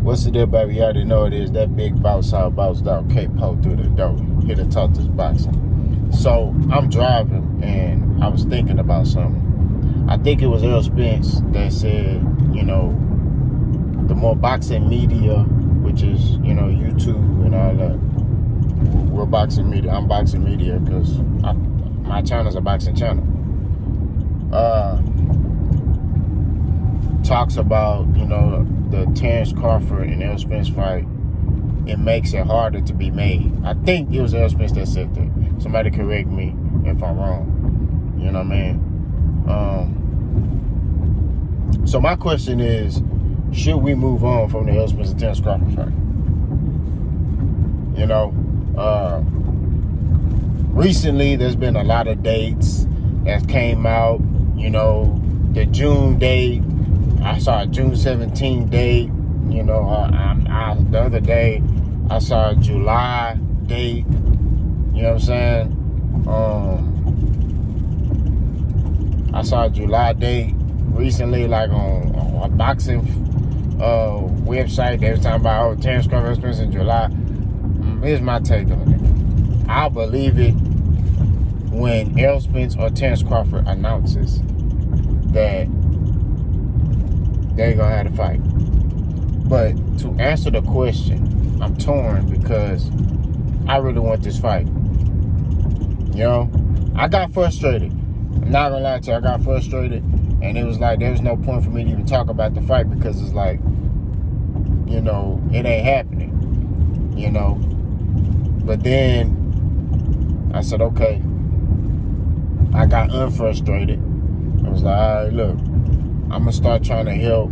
What's the deal, baby? You already know it is that big bounce out, bounce down, K-Po through the door. Here to talk this boxing. So I'm driving and I was thinking about something. I think it was Errol Spence that said, you know, the more boxing media, which is, you know, YouTube and all that. We're boxing media. I'm boxing media because my channel's a boxing channel. Talks about, you know, the Terence Crawford and Errol Spence fight. It makes it harder to be made. I think it was Errol Spence that said that. Somebody correct me if I'm wrong. You know what I mean? So my question is, should we move on from the Errol Spence and Terence Crawford fight? You know, recently there's been a lot of dates that came out. You know, the June date. I saw a June 17th date. You know, the other day I saw a July date. You know what I'm saying? I saw a July date recently, like on a boxing website. They was talking about Terence Crawford Spence in July. Here's my take on it. I'll believe it when Errol Spence or Terence Crawford announces that they're gonna have to fight. But to answer the question, I'm torn because I really want this fight. You know, I got frustrated. I'm not gonna lie to you, I got frustrated, and it was like there was no point for me to even talk about the fight because it's like, you know, it ain't happening. You know, but then I said, okay. I got unfrustrated. I was like, all right, look, I'm gonna start trying to help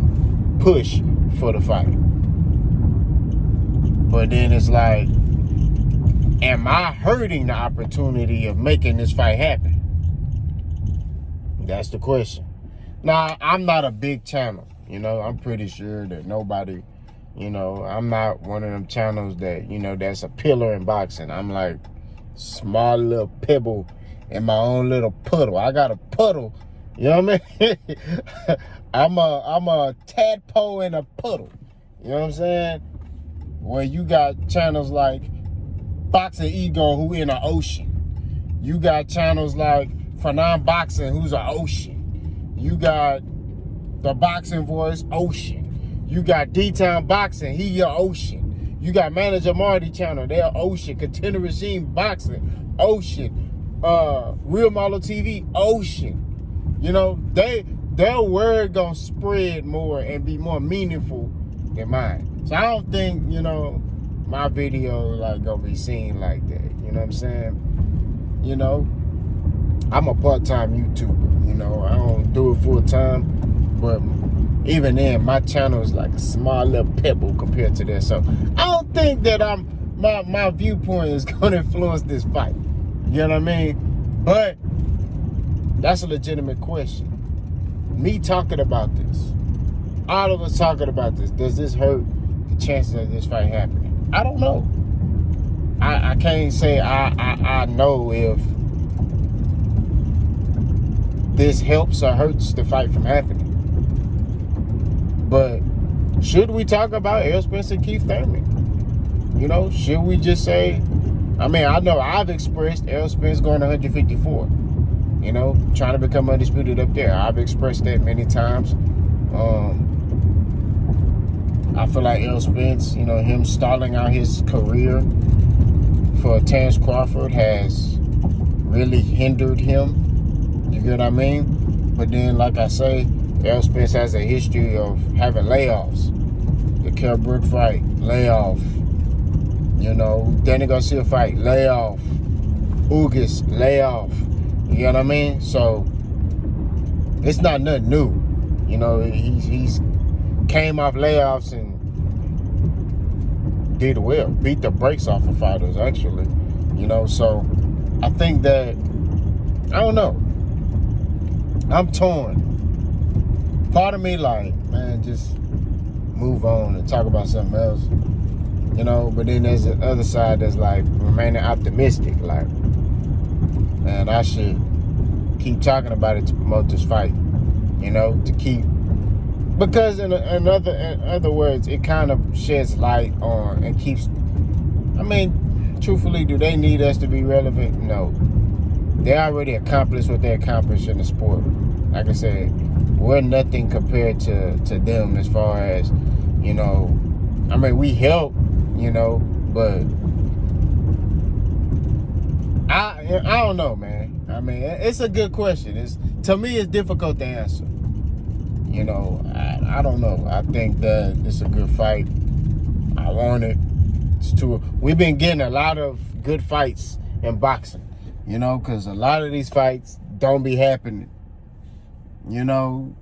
push for the fight. But then it's like, am I hurting the opportunity of making this fight happen? That's the question. Now, I'm not a big channel. You know, I'm pretty sure that nobody, you know, I'm not one of them channels that, you know, that's a pillar in boxing. I'm like small little pebble in my own little puddle. I got a puddle. You know what I mean? I'm a tadpole in a puddle. You know what I'm saying? Where you got channels like Boxing Ego, who in an ocean. You got channels like Fanon Boxing, who's an ocean. You got the Boxing Voice, ocean. You got D-Town Boxing, he your ocean. You got Manager Marty channel, they're ocean. Contender Regime Boxing, ocean. Real Model TV, ocean. You know, their word gonna spread more and be more meaningful than mine. So I don't think, you know, my video like gonna be seen like that. You know what I'm saying? You know, I'm a part-time YouTuber. You know, I don't do it full time, but even then, my channel is like a small little pebble compared to that. So I don't think that my viewpoint is gonna influence this fight. You know what I mean? But that's a legitimate question. Me talking about this, all of us talking about this, does this hurt the chances of this fight happening? I don't know. I can't say I know if this helps or hurts the fight from happening. But should we talk about Errol Spence and Keith Thurman? You know, should we just say, I mean, I know I've expressed Errol Spence going to 154. You know, trying to become undisputed up there. I've expressed that many times. I feel like Errol Spence, you know, him stalling out his career for Terence Crawford has really hindered him. You get what I mean? But then, like I say, Errol Spence has a history of having layoffs. The Kell Brook fight, layoff. You know, Danny Garcia fight, layoff. Ugas, layoff. You know what I mean? So it's not nothing new. You know, he's came off layoffs and did well, beat the brakes off of fighters actually. You know, so I think that, I don't know. I'm torn. Part of me like, man, just move on and talk about something else. You know, but then there's the other side that's like remaining optimistic, like, man, I should keep talking about it to promote this fight, you know, to keep Because in other words, it kind of sheds light on and keeps. I mean, truthfully, do they need us to be relevant? No. They already accomplished what they accomplished in the sport. Like I said, we're nothing compared to them as far as, you know, I mean, we help, you know, but I don't know, man. I mean, it's a good question. To me, it's difficult to answer. You know, I don't know. I think that it's a good fight. I want it. We've been getting a lot of good fights in boxing. You know, because a lot of these fights don't be happening. You know,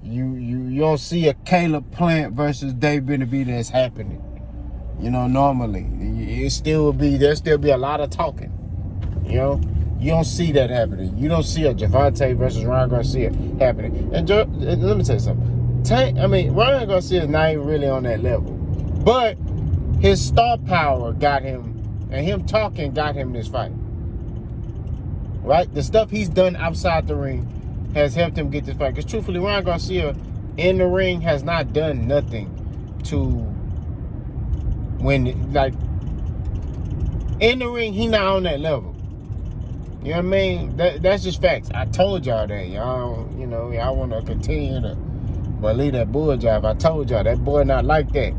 you don't see a Caleb Plant versus Dave Benavidez happening. You know, normally there'll still be a lot of talking. You know, you don't see that happening. You don't see a Javante versus Ryan Garcia happening. And let me tell you something. Ryan Garcia is not even really on that level, but his star power got him, and him talking got him this fight. Right? The stuff he's done outside the ring has helped him get this fight. Because truthfully, Ryan Garcia in the ring has not done nothing to win. Like, in the ring, he not on that level. You know what I mean? That's just facts. I told y'all that. Y'all want to continue to believe that bull jive. I told y'all, that boy not like that.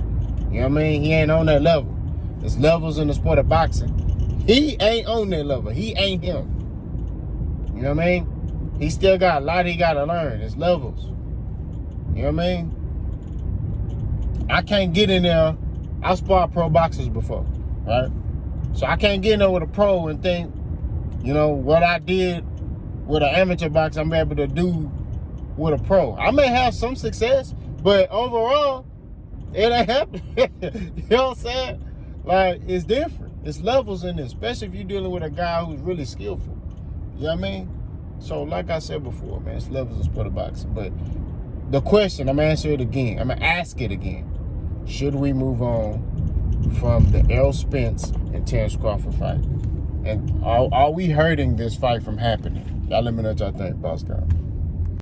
You know what I mean? He ain't on that level. There's levels in the sport of boxing. He ain't on that level. He ain't him. You know what I mean? He still got a lot he got to learn. It's levels. You know what I mean? I can't get in there. I've sparred pro boxers before, right? So I can't get in there with a pro and think, you know, what I did with an amateur boxer, I'm able to do with a pro. I may have some success, but overall, it ain't happening. You know what I'm saying? Like, it's different. It's levels in this, especially if you're dealing with a guy who's really skillful. You know what I mean? So, like I said before, man, it's levels of sport of boxing. But the question, I'm going to answer it again. I'm going to ask it again. Should we move on from the Errol Spence and Terence Crawford fight? And are we hurting this fight from happening? Y'all let me know what y'all think, Boss Guy.